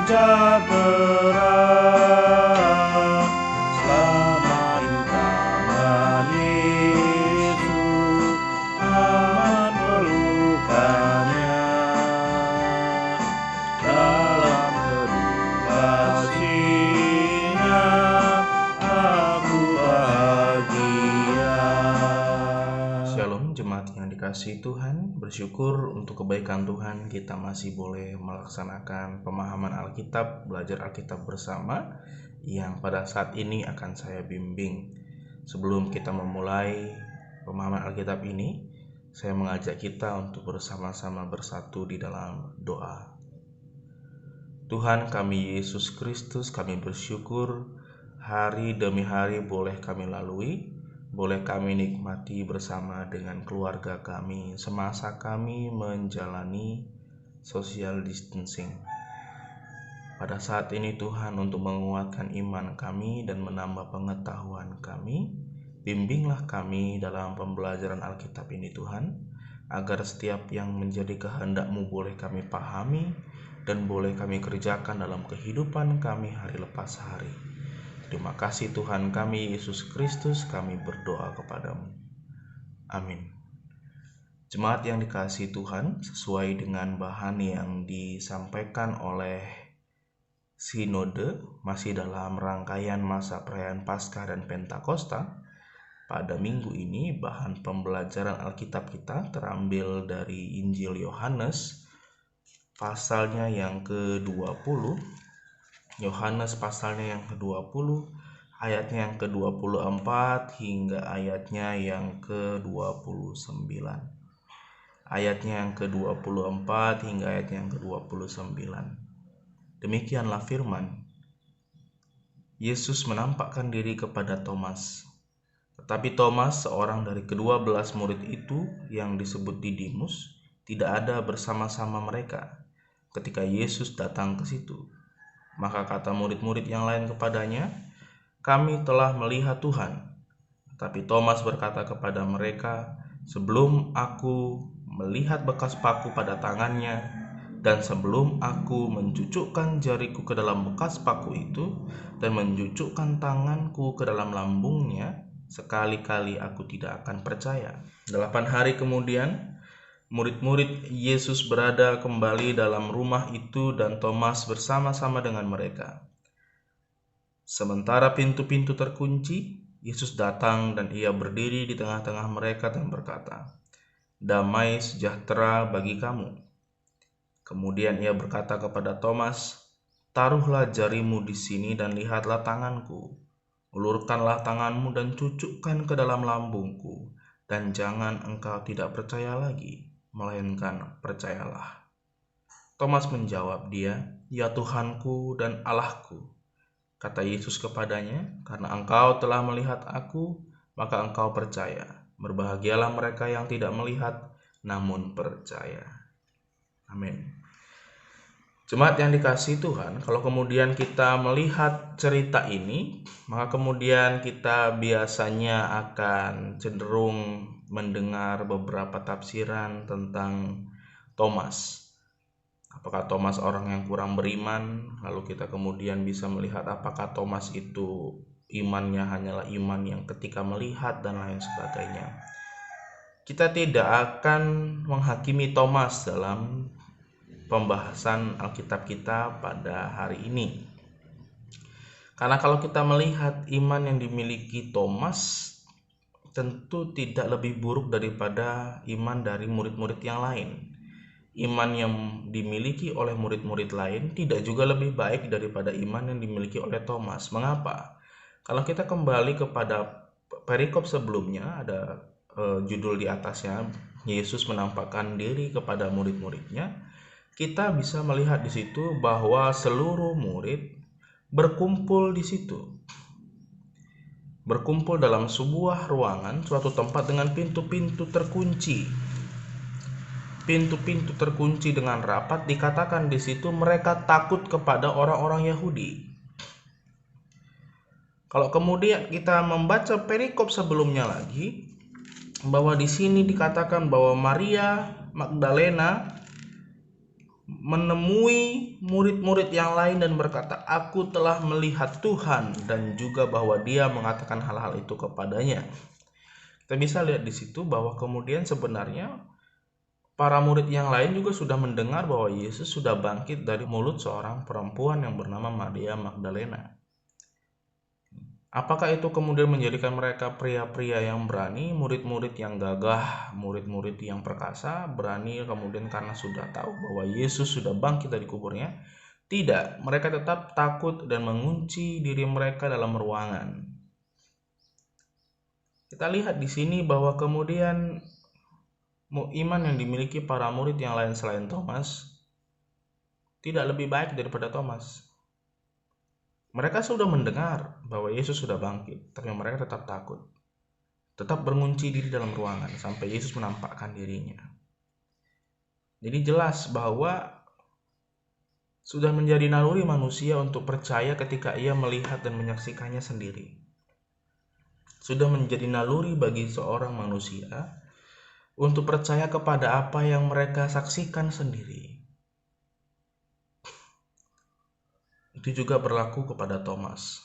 sejahtera. Selamat datang Yesus, aman pelukannya. Dalam teduh kasih-Nya aku bahagia. Shalom jemaat yang dikasihi Tuhan, bersyukur untuk kebaikan Tuhan kita masih boleh melaksanakan pemahaman Alkitab, belajar Alkitab bersama yang pada saat ini akan saya bimbing. Sebelum kita memulai pemahaman Alkitab ini, saya mengajak kita untuk bersama-sama bersatu di dalam doa. Tuhan kami Yesus Kristus, kami bersyukur hari demi hari boleh kami lalui, boleh kami nikmati bersama dengan keluarga kami semasa kami menjalani social distancing. Pada saat ini Tuhan, untuk menguatkan iman kami dan menambah pengetahuan kami, bimbinglah kami dalam pembelajaran Alkitab ini Tuhan, agar setiap yang menjadi kehendak-Mu boleh kami pahami dan boleh kami kerjakan dalam kehidupan kami hari lepas hari. Terima kasih Tuhan kami Yesus Kristus, kami berdoa kepadamu. Amin. Jemaat yang dikasihi Tuhan, sesuai dengan bahan yang disampaikan oleh Sinode, masih dalam rangkaian masa perayaan Paskah dan Pentakosta, pada minggu ini bahan pembelajaran Alkitab kita terambil dari Injil Yohanes, pasalnya yang ke-20, Yohanes pasalnya yang ke-20, ayatnya yang ke-24 hingga ayatnya yang ke-29. Ayatnya yang ke-24 hingga ayatnya yang ke-29. Demikianlah firman. Yesus menampakkan diri kepada Thomas. Tetapi Thomas, seorang dari ke-12 murid itu yang disebut Didimus, tidak ada bersama-sama mereka ketika Yesus datang ke situ. Maka kata murid-murid yang lain kepadanya, "Kami telah melihat Tuhan." Tapi Thomas berkata kepada mereka, "Sebelum aku melihat bekas paku pada tangannya, dan sebelum aku mencucukkan jariku ke dalam bekas paku itu, dan mencucukkan tanganku ke dalam lambungnya, sekali-kali aku tidak akan percaya." 8 hari kemudian, murid-murid Yesus berada kembali dalam rumah itu dan Thomas bersama-sama dengan mereka. Sementara pintu-pintu terkunci, Yesus datang dan ia berdiri di tengah-tengah mereka dan berkata, "Damai sejahtera bagi kamu." Kemudian ia berkata kepada Thomas, "Taruhlah jarimu di sini dan lihatlah tanganku. Ulurkanlah tanganmu dan cucukkan ke dalam lambungku, dan jangan engkau tidak percaya lagi, melainkan percayalah." Thomas menjawab dia, "Ya Tuhanku dan Allahku." Kata Yesus kepadanya, "Karena engkau telah melihat aku, maka engkau percaya. Berbahagialah mereka yang tidak melihat, namun percaya." Amin. Jemaat yang dikasihi Tuhan, kalau kemudian kita melihat cerita ini, maka kemudian kita biasanya akan cenderung mendengar beberapa tafsiran tentang Thomas. Apakah Thomas orang yang kurang beriman? Lalu kita kemudian bisa melihat apakah Thomas itu imannya hanyalah iman yang ketika melihat dan lain sebagainya. Kita tidak akan menghakimi Thomas dalam pembahasan Alkitab kita pada hari ini. Karena kalau kita melihat iman yang dimiliki Thomas, tentu tidak lebih buruk daripada iman dari murid-murid yang lain. Iman yang dimiliki oleh murid-murid lain tidak juga lebih baik daripada iman yang dimiliki oleh Thomas. Mengapa? Kalau kita kembali kepada perikop sebelumnya, ada judul di atasnya, Yesus menampakkan diri kepada murid-muridnya. Kita bisa melihat di situ bahwa seluruh murid berkumpul di situ. Berkumpul dalam sebuah ruangan, suatu tempat dengan pintu-pintu terkunci. Pintu-pintu terkunci dengan rapat, dikatakan di situ mereka takut kepada orang-orang Yahudi. Kalau kemudian kita membaca perikop sebelumnya lagi, bahwa di sini dikatakan bahwa Maria Magdalena menemui murid-murid yang lain dan berkata, "Aku telah melihat Tuhan," dan juga bahwa dia mengatakan hal-hal itu kepadanya. Kita bisa lihat di situ bahwa kemudian sebenarnya para murid yang lain juga sudah mendengar bahwa Yesus sudah bangkit dari mulut seorang perempuan yang bernama Maria Magdalena. Apakah itu kemudian menjadikan mereka pria-pria yang berani, murid-murid yang gagah, murid-murid yang perkasa, berani kemudian karena sudah tahu bahwa Yesus sudah bangkit dari kuburnya? Tidak, mereka tetap takut dan mengunci diri mereka dalam ruangan. Kita lihat di sini bahwa kemudian iman yang dimiliki para murid yang lain selain Thomas tidak lebih baik daripada Thomas. Mereka sudah mendengar bahwa Yesus sudah bangkit, tapi mereka tetap takut. Tetap mengunci diri dalam ruangan sampai Yesus menampakkan dirinya. Jadi jelas bahwa sudah menjadi naluri manusia untuk percaya ketika ia melihat dan menyaksikannya sendiri. Sudah menjadi naluri bagi seorang manusia untuk percaya kepada apa yang mereka saksikan sendiri. Itu juga berlaku kepada Thomas.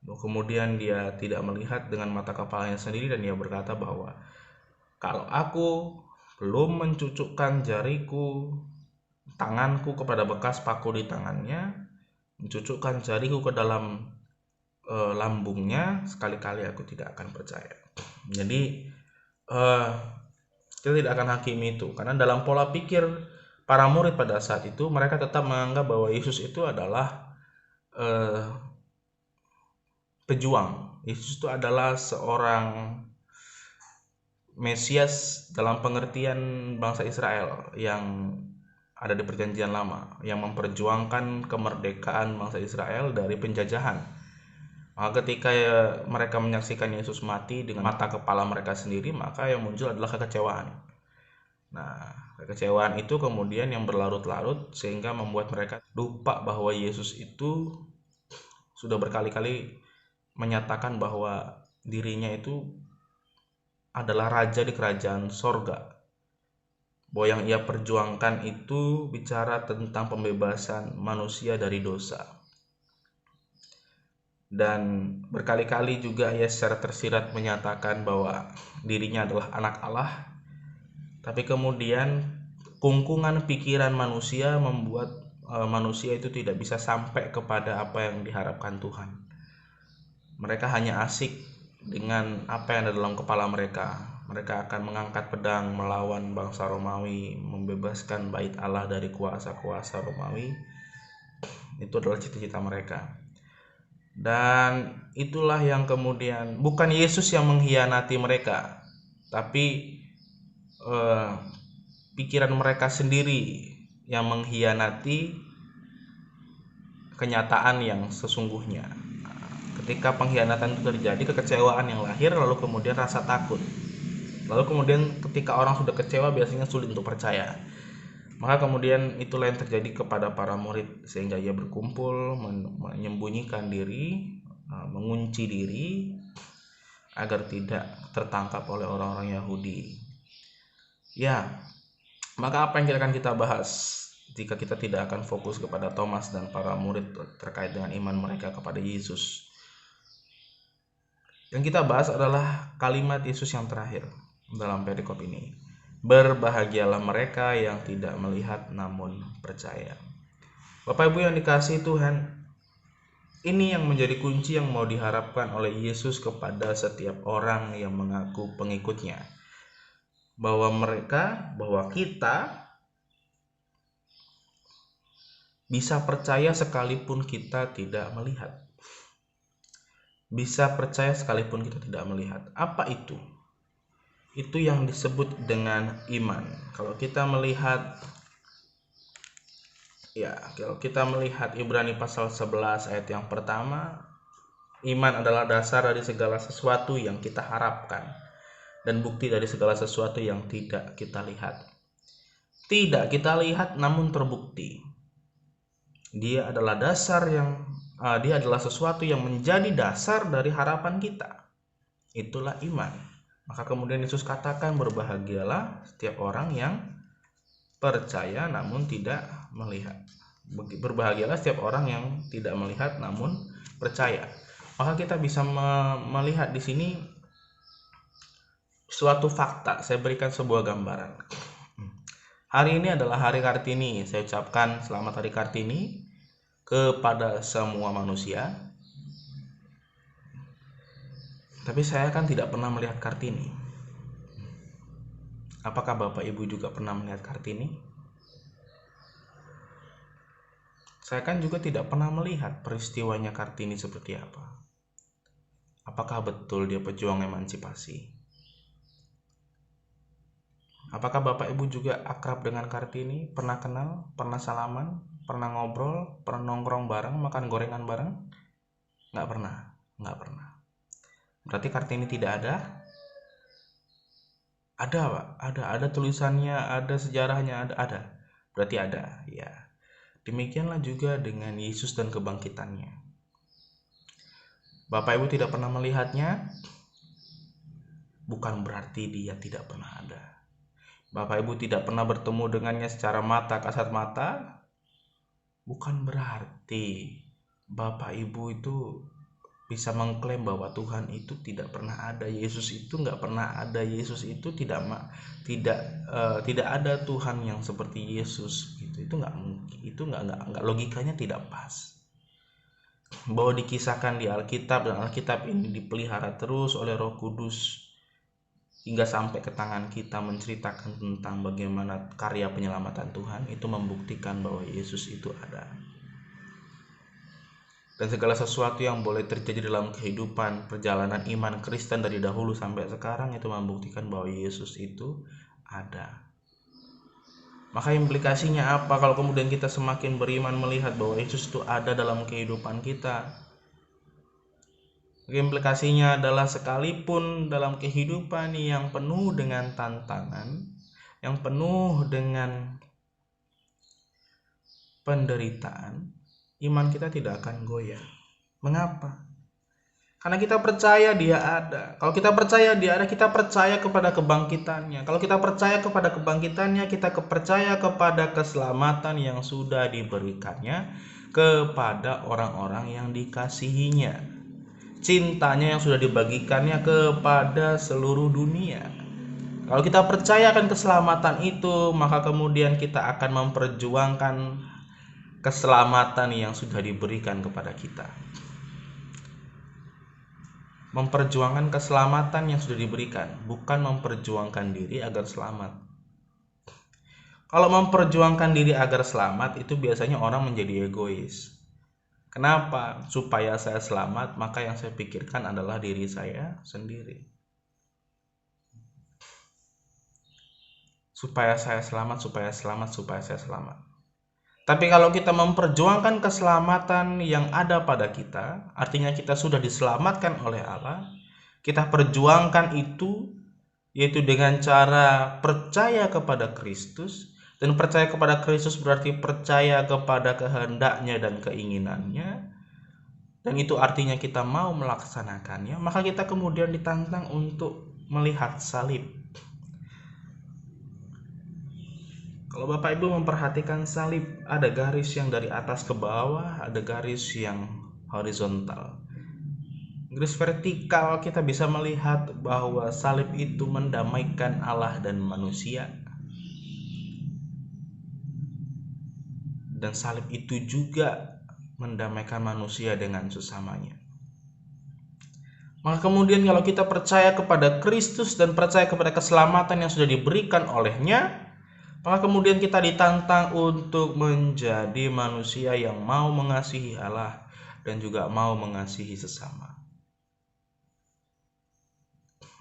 Kemudian dia tidak melihat dengan mata kepalanya sendiri dan dia berkata bahwa kalau aku belum mencucukkan jariku, tanganku kepada bekas paku di tangannya, mencucukkan jariku ke dalam lambungnya, sekali-kali aku tidak akan percaya. Jadi kita tidak akan hakimi itu, karena dalam pola pikir para murid pada saat itu mereka tetap menganggap bahwa Yesus itu adalah pejuang. Yesus itu adalah seorang Mesias dalam pengertian bangsa Israel yang ada di Perjanjian Lama, yang memperjuangkan kemerdekaan bangsa Israel dari penjajahan. Maka ketika mereka menyaksikan Yesus mati dengan mata kepala mereka sendiri, maka yang muncul adalah kekecewaan. Nah, kekecewaan itu kemudian yang berlarut-larut sehingga membuat mereka lupa bahwa Yesus itu sudah berkali-kali menyatakan bahwa dirinya itu adalah raja di kerajaan sorga. Bahwa yang ia perjuangkan itu bicara tentang pembebasan manusia dari dosa. Dan berkali-kali juga ia secara tersirat menyatakan bahwa dirinya adalah anak Allah. Tapi kemudian kungkungan pikiran manusia membuat manusia itu tidak bisa sampai kepada apa yang diharapkan Tuhan. Mereka hanya asik dengan apa yang ada dalam kepala mereka. Mereka akan mengangkat pedang melawan bangsa Romawi, membebaskan bait Allah dari kuasa-kuasa Romawi. Itu adalah cita-cita mereka. Dan itulah yang kemudian, bukan Yesus yang mengkhianati mereka, tapi pikiran mereka sendiri yang mengkhianati kenyataan yang sesungguhnya. Ketika pengkhianatan itu terjadi, kekecewaan yang lahir, lalu kemudian rasa takut. Lalu kemudian ketika orang sudah kecewa biasanya sulit untuk percaya. Maka kemudian itulah yang terjadi kepada para murid, sehingga ia berkumpul, menyembunyikan diri, mengunci diri agar tidak tertangkap oleh orang-orang Yahudi. Ya, maka apa yang akan kita bahas jika kita tidak akan fokus kepada Thomas dan para murid terkait dengan iman mereka kepada Yesus? Yang kita bahas adalah kalimat Yesus yang terakhir dalam perikop ini. Berbahagialah mereka yang tidak melihat namun percaya. Bapak Ibu yang dikasihi Tuhan, ini yang menjadi kunci yang mau diharapkan oleh Yesus kepada setiap orang yang mengaku pengikutnya. Bahwa kita bisa percaya sekalipun kita tidak melihat. Bisa percaya sekalipun kita tidak melihat. Apa itu? Itu yang disebut dengan iman. Kalau kita melihat Ibrani pasal 11 ayat yang pertama, iman adalah dasar dari segala sesuatu yang kita harapkan dan bukti dari segala sesuatu yang tidak kita lihat. Tidak kita lihat namun terbukti. Dia adalah sesuatu yang menjadi dasar dari harapan kita. Itulah iman. Maka kemudian Yesus katakan, berbahagialah setiap orang yang percaya namun tidak melihat. Berbahagialah setiap orang yang tidak melihat namun percaya. Maka kita bisa melihat di sini suatu fakta. Saya berikan sebuah gambaran. Hari ini adalah hari Kartini. Saya ucapkan selamat hari Kartini kepada semua manusia. Tapi saya kan tidak pernah melihat Kartini. Apakah Bapak Ibu juga pernah melihat Kartini? Saya kan juga tidak pernah melihat peristiwanya Kartini seperti apa. Apakah betul dia pejuang emansipasi? Apakah Bapak Ibu juga akrab dengan Kartini? Pernah kenal? Pernah salaman? Pernah ngobrol? Pernah nongkrong bareng? Makan gorengan bareng? Nggak pernah. Berarti Kartini tidak ada? Ada, Pak. Ada tulisannya, ada sejarahnya, ada. Berarti ada, ya. Demikianlah juga dengan Yesus dan kebangkitannya. Bapak Ibu tidak pernah melihatnya, bukan berarti dia tidak pernah ada. Bapak Ibu tidak pernah bertemu dengannya secara mata kasat mata, bukan berarti Bapak Ibu itu bisa mengklaim bahwa Tuhan itu tidak pernah ada, Yesus itu nggak pernah ada, Yesus itu tidak ada Tuhan yang seperti Yesus gitu. Itu nggak mungkin, itu nggak logikanya tidak pas. Bahwa dikisahkan di Alkitab dan Alkitab ini dipelihara terus oleh Roh Kudus hingga sampai ke tangan kita menceritakan tentang bagaimana karya penyelamatan Tuhan, itu membuktikan bahwa Yesus itu ada. Dan segala sesuatu yang boleh terjadi dalam kehidupan perjalanan iman Kristen dari dahulu sampai sekarang itu membuktikan bahwa Yesus itu ada. Maka implikasinya apa kalau kemudian kita semakin beriman melihat bahwa Yesus itu ada dalam kehidupan kita? Implikasinya adalah sekalipun dalam kehidupan yang penuh dengan tantangan, yang penuh dengan penderitaan, iman kita tidak akan goyah. Mengapa? Karena kita percaya dia ada. Kalau kita percaya dia ada, kita percaya kepada kebangkitannya. Kalau kita percaya kepada kebangkitannya, kita percaya kepada keselamatan yang sudah diberikannya kepada orang-orang yang dikasihinya. Cintanya yang sudah dibagikannya kepada seluruh dunia. Kalau kita percaya akan keselamatan itu, maka kemudian kita akan memperjuangkan keselamatan yang sudah diberikan kepada kita. Memperjuangkan keselamatan yang sudah diberikan, bukan memperjuangkan diri agar selamat. Kalau memperjuangkan diri agar selamat, itu biasanya orang menjadi egois. Kenapa? Supaya saya selamat, maka yang saya pikirkan adalah diri saya sendiri. Supaya saya selamat. Tapi kalau kita memperjuangkan keselamatan yang ada pada kita, artinya kita sudah diselamatkan oleh Allah, kita perjuangkan itu, yaitu dengan cara percaya kepada Kristus. Dan percaya kepada Kristus berarti percaya kepada kehendaknya dan keinginannya. Dan itu artinya kita mau melaksanakannya. Maka kita kemudian ditantang untuk melihat salib. Kalau Bapak Ibu memperhatikan salib, ada garis yang dari atas ke bawah, ada garis yang horizontal. Garis vertikal kita bisa melihat bahwa salib itu mendamaikan Allah dan manusia. Dan salib itu juga mendamaikan manusia dengan sesamanya. Maka kemudian kalau kita percaya kepada Kristus dan percaya kepada keselamatan yang sudah diberikan olehnya, maka kemudian kita ditantang untuk menjadi manusia yang mau mengasihi Allah dan juga mau mengasihi sesama.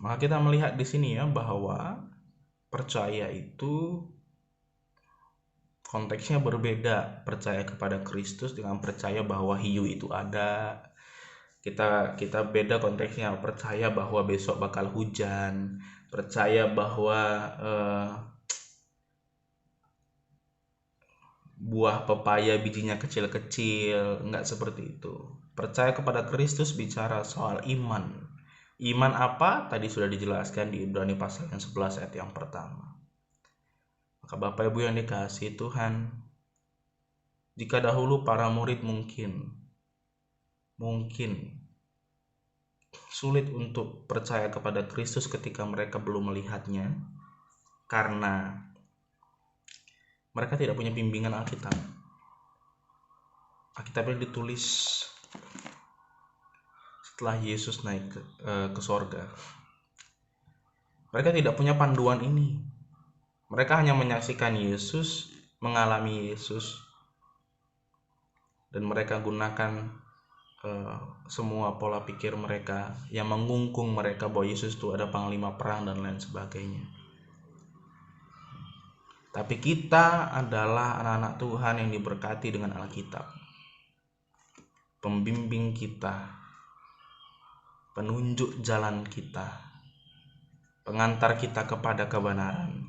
Maka kita melihat di sini ya bahwa percaya itu konteksnya berbeda. Percaya kepada Kristus dengan percaya bahwa hiu itu ada. Kita beda konteksnya. Percaya bahwa besok bakal hujan, percaya bahwa buah pepaya bijinya kecil-kecil. Enggak seperti itu. Percaya kepada Kristus bicara soal iman. Iman apa? Tadi sudah dijelaskan di Ibrani pasal yang 11 ayat yang pertama. Maka Bapak Ibu yang dikasihi Tuhan, Jika dahulu para murid mungkin sulit untuk percaya kepada Kristus ketika mereka belum melihatnya, karena mereka tidak punya bimbingan Alkitab. Alkitabnya ditulis setelah Yesus naik ke sorga. Mereka tidak punya panduan ini. Mereka hanya menyaksikan Yesus, mengalami Yesus, dan mereka gunakan semua pola pikir mereka yang mengungkung mereka bahwa Yesus itu ada panglima perang dan lain sebagainya. Tapi kita adalah anak-anak Tuhan yang diberkati dengan Alkitab, pembimbing kita, penunjuk jalan kita, pengantar kita kepada kebenaran.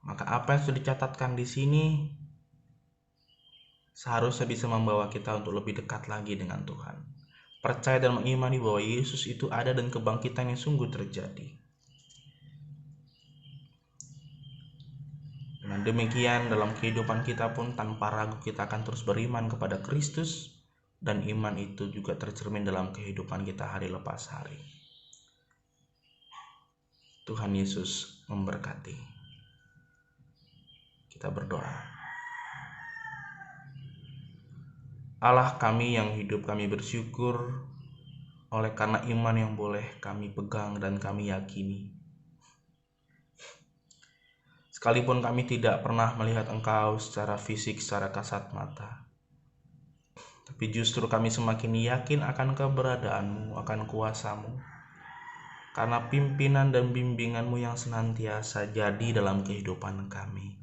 Maka apa yang sudah dicatatkan di sini seharusnya bisa membawa kita untuk lebih dekat lagi dengan Tuhan. Percaya dan mengimani bahwa Yesus itu ada dan kebangkitannya sungguh terjadi. Dengan demikian dalam kehidupan kita pun tanpa ragu kita akan terus beriman kepada Kristus, dan iman itu juga tercermin dalam kehidupan kita hari lepas hari. Tuhan Yesus memberkati. Kita berdoa. Allah kami yang hidup, kami bersyukur oleh karena iman yang boleh kami pegang dan kami yakini. Sekalipun kami tidak pernah melihat Engkau secara fisik, secara kasat mata, tapi justru kami semakin yakin akan keberadaan-Mu, akan kuasa-Mu, karena pimpinan dan bimbingan-Mu yang senantiasa jadi dalam kehidupan kami.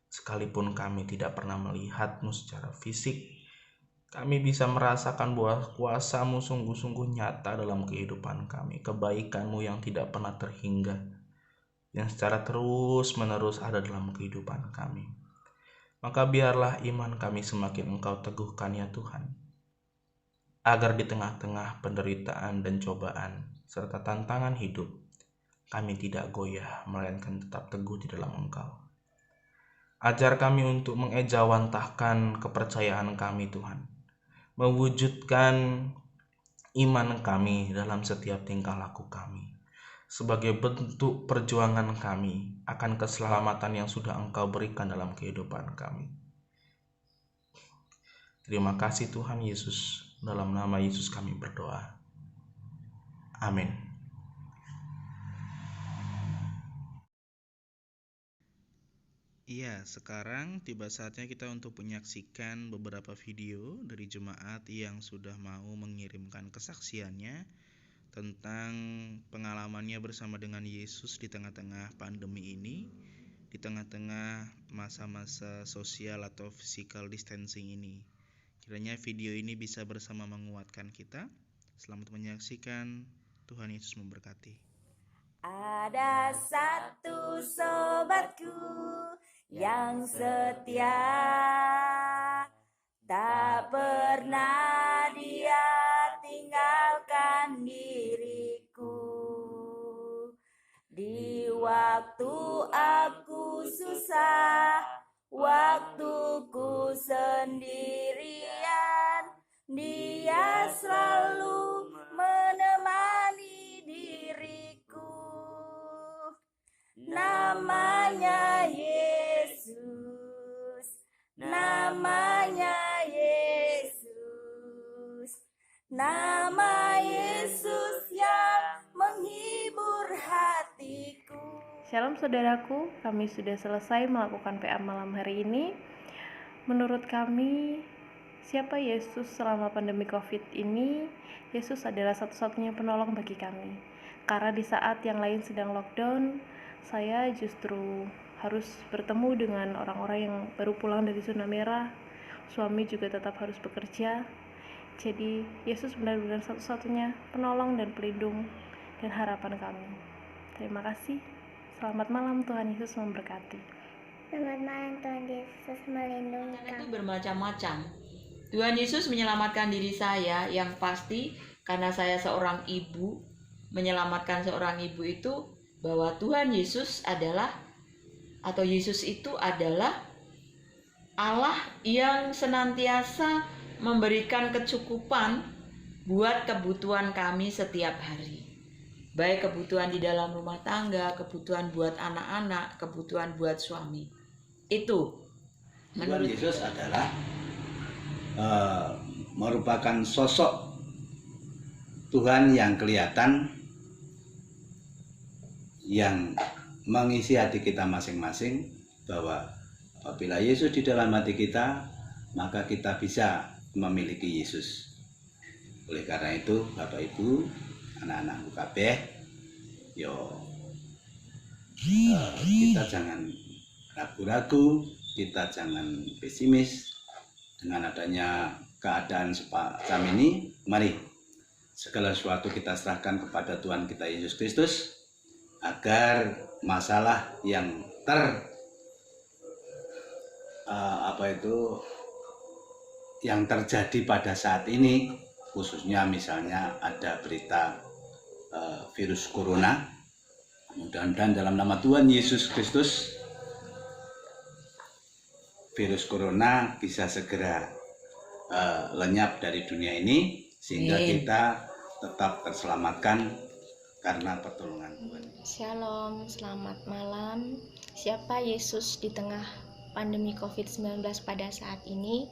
Sekalipun kami tidak pernah melihat-Mu secara fisik, kami bisa merasakan bahwa kuasa-Mu sungguh-sungguh nyata dalam kehidupan kami, kebaikan-Mu yang tidak pernah terhingga, yang secara terus-menerus ada dalam kehidupan kami. Maka biarlah iman kami semakin Engkau teguhkan ya Tuhan, agar di tengah-tengah penderitaan dan cobaan serta tantangan hidup, kami tidak goyah, melainkan tetap teguh di dalam Engkau. Ajar kami untuk mengejawantahkan kepercayaan kami Tuhan, mewujudkan iman kami dalam setiap tingkah laku kami, sebagai bentuk perjuangan kami akan keselamatan yang sudah Engkau berikan dalam kehidupan kami. Terima kasih Tuhan Yesus, dalam nama Yesus kami berdoa. Amin. Iya, sekarang tiba saatnya kita untuk menyaksikan beberapa video dari jemaat yang sudah mau mengirimkan kesaksiannya tentang pengalamannya bersama dengan Yesus di tengah-tengah pandemi ini, di tengah-tengah masa-masa sosial atau physical distancing ini. Kiranya video ini bisa bersama menguatkan kita. Selamat menyaksikan. Tuhan Yesus memberkati. Ada satu sobatku yang setia, tak pernah dia tinggalkan diriku. Di waktu aku susah, waktuku sendirian, dia selalu menemani diriku. Namanya Yesus, namanya Yesus, nama Yesus yang menghibur hatiku. Shalom saudaraku, kami sudah selesai melakukan PA malam hari ini. Menurut kami, siapa Yesus selama pandemi COVID ini? Yesus adalah satu-satunya penolong bagi kami. Karena di saat yang lain sedang lockdown, saya justru harus bertemu dengan orang-orang yang baru pulang dari zona merah. Suami juga tetap harus bekerja. Jadi, Yesus benar-benar satu-satunya penolong dan pelindung dan harapan kami. Terima kasih. Selamat malam, Tuhan Yesus memberkati. Selamat malam, Tuhan Yesus melindungi Itu kami. bermacam-macam. Tuhan Yesus menyelamatkan diri saya, yang pasti karena saya seorang ibu. Menyelamatkan seorang ibu itu bahwa Tuhan Yesus adalah, atau Yesus itu adalah Allah yang senantiasa memberikan kecukupan buat kebutuhan kami setiap hari. Baik kebutuhan di dalam rumah tangga, kebutuhan buat anak-anak, kebutuhan buat suami. Itu Tuhan menurut Yesus adalah merupakan sosok Tuhan yang kelihatan, yang mengisi hati kita masing-masing, bahwa apabila Yesus di dalam hati kita, maka kita bisa memiliki Yesus. Oleh karena itu, Bapak Ibu, anak-anakku kabeh, kita jangan ragu-ragu, kita jangan pesimis. Dengan adanya keadaan semacam ini, mari segala sesuatu kita serahkan kepada Tuhan kita Yesus Kristus, agar masalah yang yang terjadi pada saat ini, khususnya misalnya ada berita virus corona, mudah-mudahan dalam nama Tuhan Yesus Kristus virus corona bisa segera lenyap dari dunia ini, sehingga kita tetap terselamatkan karena pertolongan Tuhan. Shalom, selamat malam. Siapa Yesus di tengah pandemi COVID-19 pada saat ini?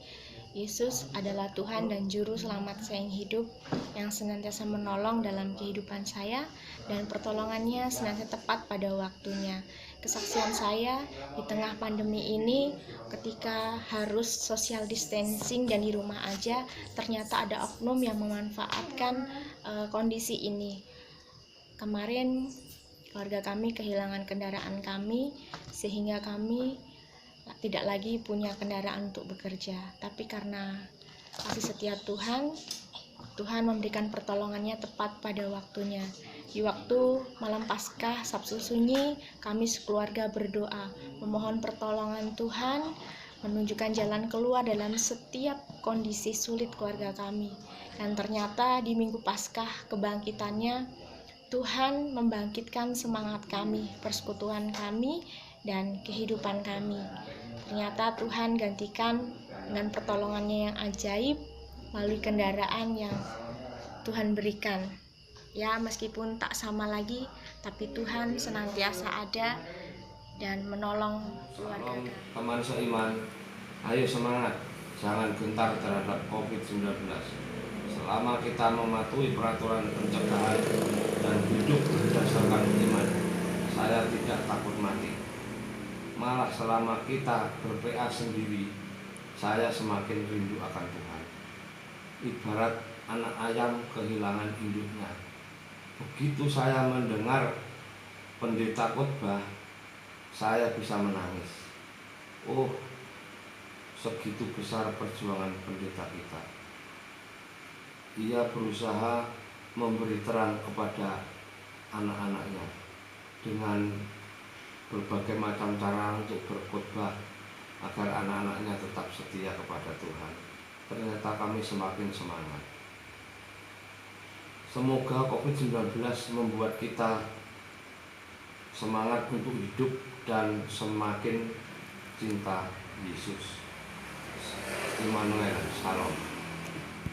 Yesus adalah Tuhan dan Juru Selamat saya yang hidup, yang senantiasa menolong dalam kehidupan saya, dan pertolongannya senantiasa tepat pada waktunya. Kesaksian saya di tengah pandemi ini, ketika harus social distancing dan di rumah aja, ternyata ada oknum yang memanfaatkan kondisi ini. Kemarin keluarga kami kehilangan kendaraan kami, sehingga kami tidak lagi punya kendaraan untuk bekerja. Tapi karena kasih setia Tuhan memberikan pertolongannya tepat pada waktunya. Di waktu malam Paskah Sabtu Sunyi, kami sekeluarga berdoa memohon pertolongan Tuhan, menunjukkan jalan keluar dalam setiap kondisi sulit keluarga kami. Dan ternyata di Minggu Paskah kebangkitannya, Tuhan membangkitkan semangat kami, persekutuan kami, dan kehidupan kami. Ternyata Tuhan gantikan dengan pertolongannya yang ajaib melalui kendaraan yang Tuhan berikan. Ya, meskipun tak sama lagi, tapi Tuhan senantiasa ada dan menolong keluarga kami. Teman seiman, ayo semangat, jangan gentar terhadap COVID-19. Selama kita mematuhi peraturan pencegahan dan hidup berdasarkan iman, saya tidak takut mati. Malah selama kita ber-PA sendiri, saya semakin rindu akan Tuhan. Ibarat anak ayam kehilangan induknya. Begitu saya mendengar pendeta khotbah, saya bisa menangis. Oh, segitu besar perjuangan pendeta kita. Ia berusaha memberi terang kepada anak-anaknya dengan berbagai macam cara untuk berkhotbah agar anak-anaknya tetap setia kepada Tuhan. Ternyata kami semakin semangat. Semoga COVID-19 membuat kita semangat untuk hidup dan semakin cinta Yesus. Immanuel, Shalom.